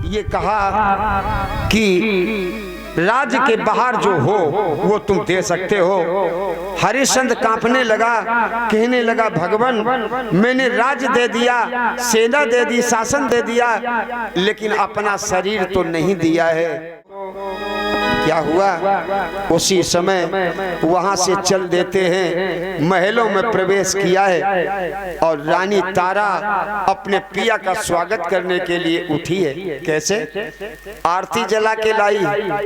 ये कहा कि राज्य के बाहर जो हो वो तुम दे सकते हो। हरिश्चंद्र कांपने लगा, कहने लगा भगवान मैंने राज्य दे दिया, सेना दे दी, शासन दे दिया, लेकिन अपना शरीर तो नहीं दिया है। क्या हुआ? उसी समय वहां से चल देते हैं, महलों में प्रवेश किया है और रानी तारा अपने पिया का स्वागत करने के लिए उठी है। कैसे? आरती जला के लाई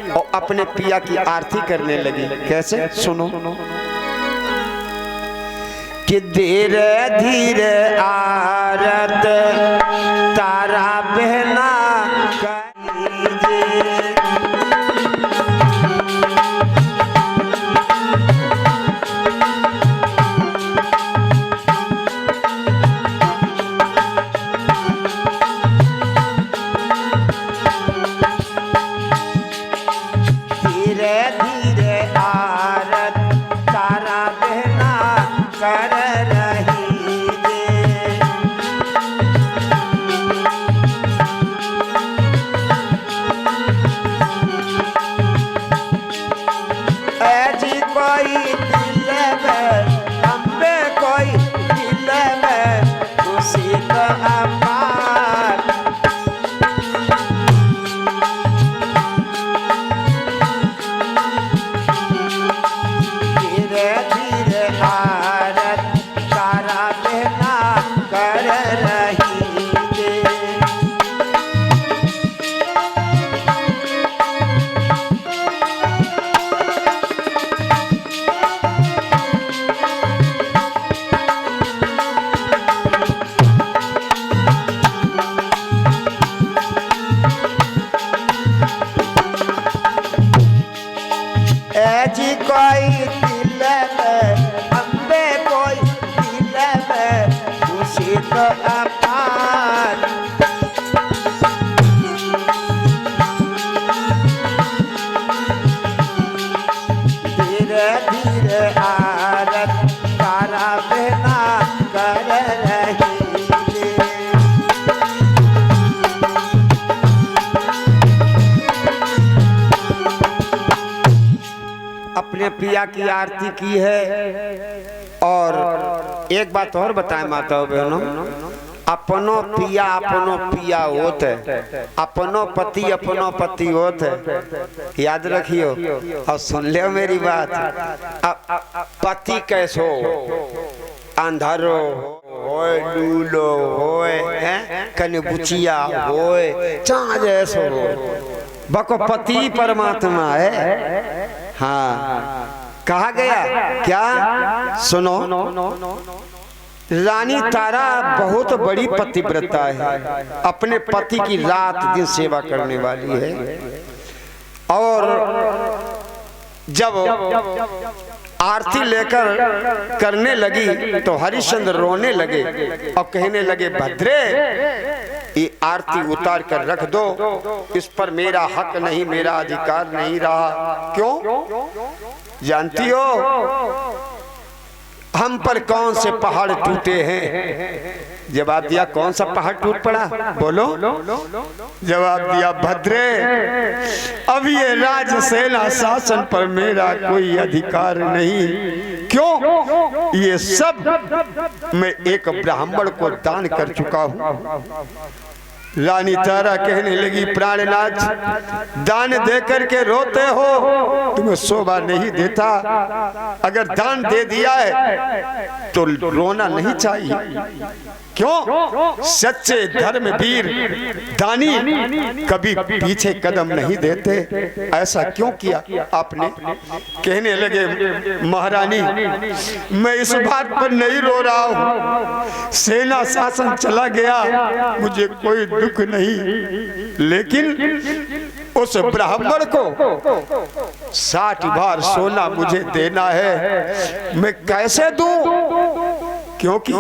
और अपने पिया की आरती करने लगी। कैसे? सुनो कि धीरे धीरे आरत तारा बहना पिया की आरती की है। और एक बात और बताएं माता बहनों, अपनो पिया होत है, अपनो पति होत है। याद रखियो और सुन लियो मेरी बात। पति कैसो अंधारो होए, लूलो होए, कने बुचिया होए, चाँद जैसो हो, बको पति परमात्मा है। हाँ, कहा गया क्या? सुनो, रानी तारा बहुत बड़ी पतिव्रता है, अपने पति की रात दिन सेवा करने वाली है। और जब आरती लेकर करने लगी तो हरिश्चंद्र रोने लगे और कहने लगे भद्रे ये आरती उतार कर रख दो, इस पर मेरा हक नहीं, मेरा अधिकार नहीं रहा। क्यों? जानती हो हम पर कौन से पहाड़ टूटे हैं? जवाब दिया कौन सा पहाड़ टूट पड़ा? बोलो। जवाब दिया भद्रे अब ये राज सेना शासन पर मेरा कोई अधिकार नहीं। क्यों? ये सब मैं एक ब्राह्मण को दान कर चुका हूँ। रानी तारा कहने लगी प्राणनाथ, दान देकर के रोते हो, तुम्हें शोभा नहीं देता। अगर दान दे दिया है तो रोना नहीं चाहिए। क्यों? सच्चे धर्मवीर दानी कभी पीछे कदम नहीं देते। ऐसा क्यों किया आपने? कहने लगे महारानी मैं इस बात पर नहीं रो रहा हूँ, सेना शासन चला गया, मुझे कोई दुख नहीं, लेकिन उस ब्राह्मण को 60 बार सोना मुझे देना है। मैं कैसे दूं? क्योंकि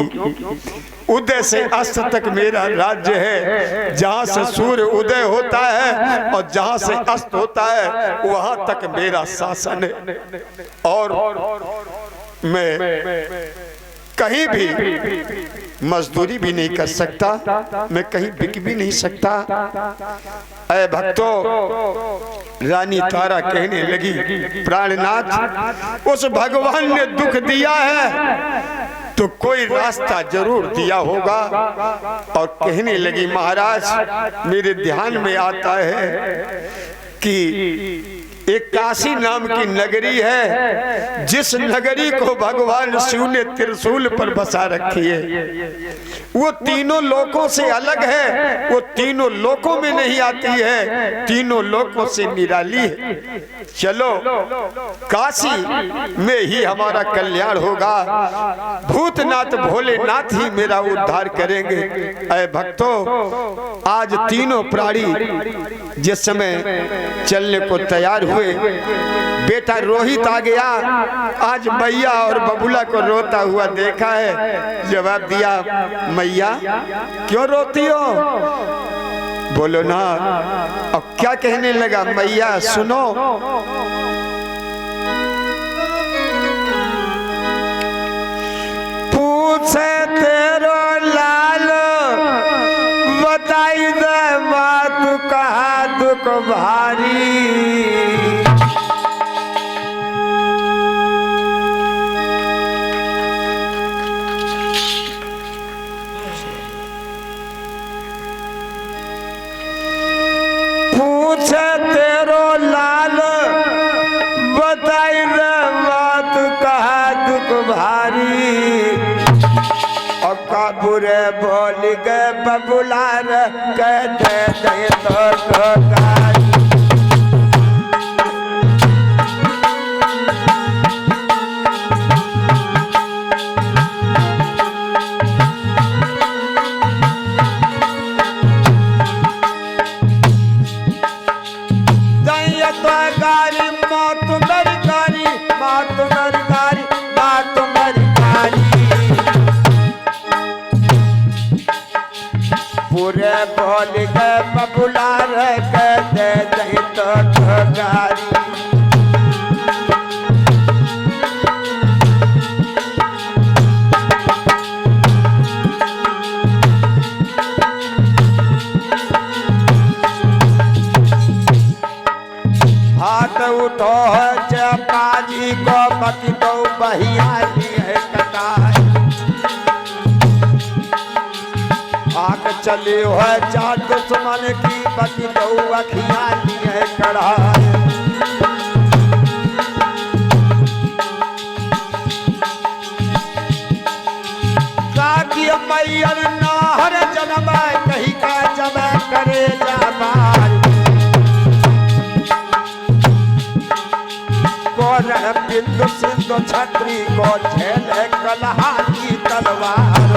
उदय से अस्त तक मेरा राज्य है। जहाँ से सूर्य उदय होता है और जहाँ से अस्त होता है वहाँ तक मेरा शासन है। और मैं कहीं भी मजदूरी भी नहीं कर सकता, मैं कहीं बिक भी नहीं सकता। ऐ भक्तों, रानी तारा कहने लगी, प्राणनाथ, उस भगवान ने दुख दिया है तो कोई रास्ता जरूर दिया होगा। और कहने लगी, महाराज मेरे ध्यान में आता है कि एक काशी नाम की नगरी है, जिस नगरी को भगवान शिव ने त्रिशूल पर बसा रखी है। वो तीनों लोकों से अलग है, वो तीनों लोकों में नहीं आती है, तीनों लोकों से निराली है। चलो काशी में ही हमारा कल्याण होगा, भूतनाथ भोलेनाथ ही मेरा उद्धार करेंगे। ऐ भक्तों, आज तीनों प्राणी जिस समय चलने को तैयार हुए, बेटा रोहित आ गया, आज मैया और बबुला को रोता हुआ देखा है। जवाब दिया, मैया क्यों रोती हो? बोलो ना। अब क्या कहने लगा, मैया सुनो, पूछे तेरो लाल, बताई दे बात कहा दुख भारी। पूछे तेरो लाल, बताई दे बात कहा दुख भारी। और काबूरे बोल गए बबुलार, कहते दे तो गारी। पूरे बोल गए बबुलार, कहते दे तो गारी। हाथ उठो चपाजी को बती दो, बहिया है कटाई। आग चले है चार दुश्मन की, बती दो अखियां है कढ़ाई। काकी मैयर ना हर जन्म, कहीं का जब करे जाबार। बिंदु सिंधु छत्री को झेले कलहा की तलवार।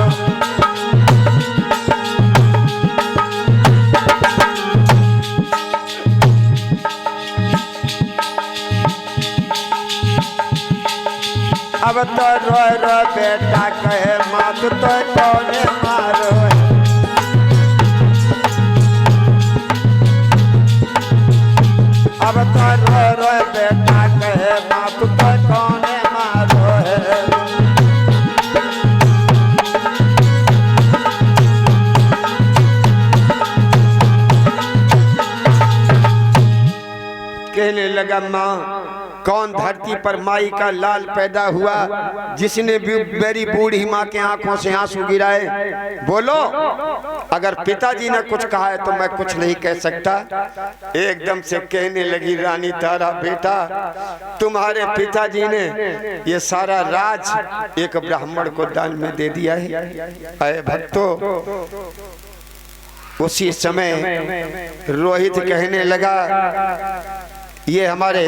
अब तो रोए रोए बेटा कहे, माँ तो कौने मारो। अब तो रोए रोए बेटा कहे, माँ तो कौने मारो है। कहने लगा, माँ कौन धरती पर माई का लाल पैदा हुआ, जिसने भी मेरी बूढ़ी माँ के आंखों से आंसू गिराए? बोलो। अगर पिताजी ने कुछ कहा है तो मैं कुछ नहीं कह सकता। एकदम से कहने लगी, रानी तारा बेटा, तुम्हारे पिताजी ने ये सारा राज एक ब्राह्मण को दान में दे दिया है। अरे भक्तों, उसी समय रोहित कहने लगा, ये हमारे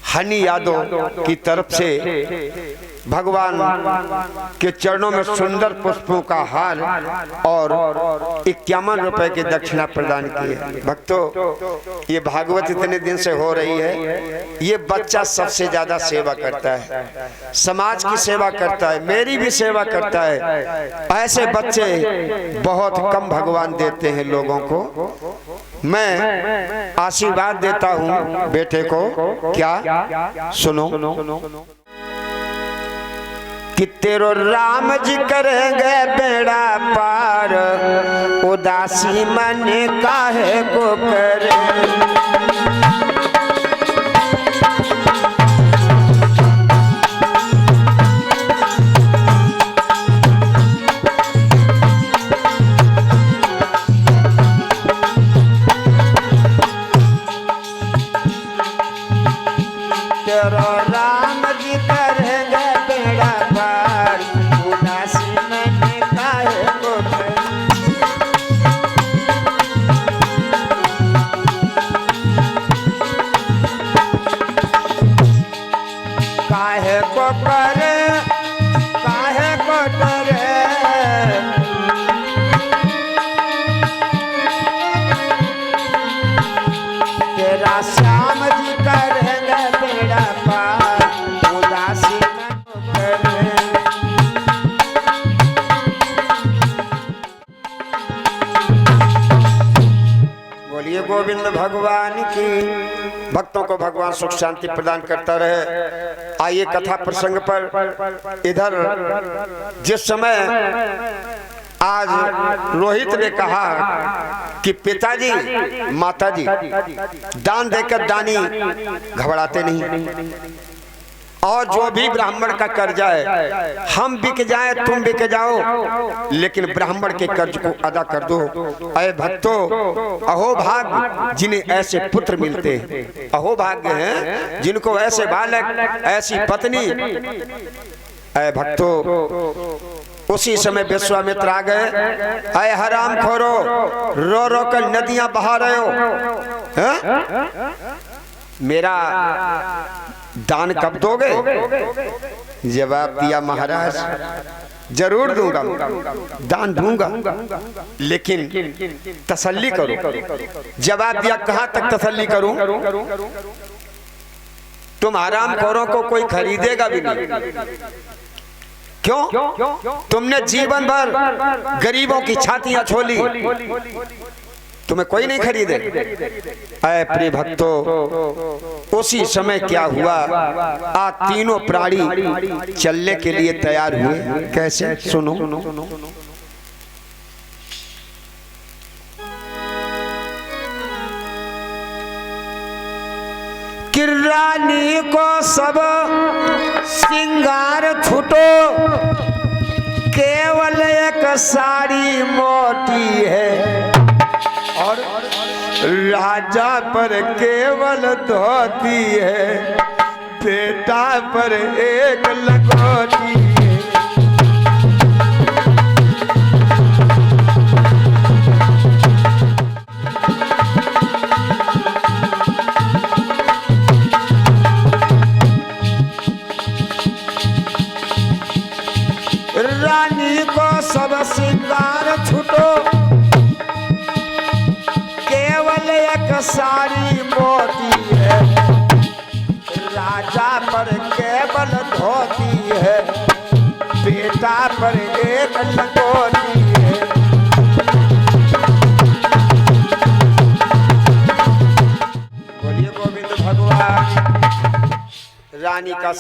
हनी यादव की तरफ से भगवान के चरणों में सुंदर पुष्पों का हार और 51 रुपए की दक्षिणा प्रदान की है। भक्तों, ये भागवत इतने दिन से हो रही है। ये बच्चा सबसे ज्यादा सेवा करता है, समाज की सेवा करता है, मेरी भी सेवा करता है। ऐसे बच्चे बहुत कम भगवान देते हैं लोगों को। मैं आशीर्वाद देता हूँ बेटे को। क्या? सुनो। कि तेरो राम जी करेंगे बेड़ा पार, उदासी मन काहे को करे। तेरो राम जी करेंगे बेड़ा पार, उदासी मन काहे को करे। काहे को करे, काहे को करे, तेरा श्याम जी करेंगे बेड़ा पार, उदासी मन करे। बोलिए गोविंद भगवान की। भक्तों को भगवान सुख शांति प्रदान करता रहे। आइए कथा प्रसंग पर। इधर जिस समय आज रोहित ने कहा कि पिताजी माताजी दान देकर दानी घबराते नहीं, और जो भी ब्राह्मण का कर्जा है हम बिक जाए तुम बिक जाओ, लेकिन ब्राह्मण के कर्ज को अदा कर दो। अय भक्तों, अहो भाग्य जिन्हें ऐसे पुत्र मिलते हैं, अहो भाग्य हैं जिनको ऐसे बालक ऐसी पत्नी। अय भक्तों, उसी समय विश्वामित्र आ गए। अय हराम खोरो, रो रो कर नदियां बहा रहे हो, मेरा दान कब दोगे? जवाब दिया महाराज जरूर दूंगा, दान दूंगा, लेकिन तसल्ली करो। जवाब दिया कहां तक तसल्ली करूं? तुम हराम खोरों को कोई खरीदेगा भी नहीं। क्यों? तुमने जीवन भर गरीबों की छातियां छोली, तुम्हें कोई नहीं खरीदे। ऐ प्रिय भक्तों, उसी समय क्या हुआ, तीनों प्राणी चलने के लिए तैयार हुए। कैसे? सुनो। कि रानी को सब श्रृंगार छूटो, केवल एक साड़ी मोटी है, और राजा पर केवल धोती है, बेटा पर एक लंगोटी है। रानी को सब श्रृंगार छूटो, केवल एक साड़ी मोती है, राजा पर केवल धोती है, बेटा पर एक लंगोटी है। बोलिए गोविंद भगवान। रानी का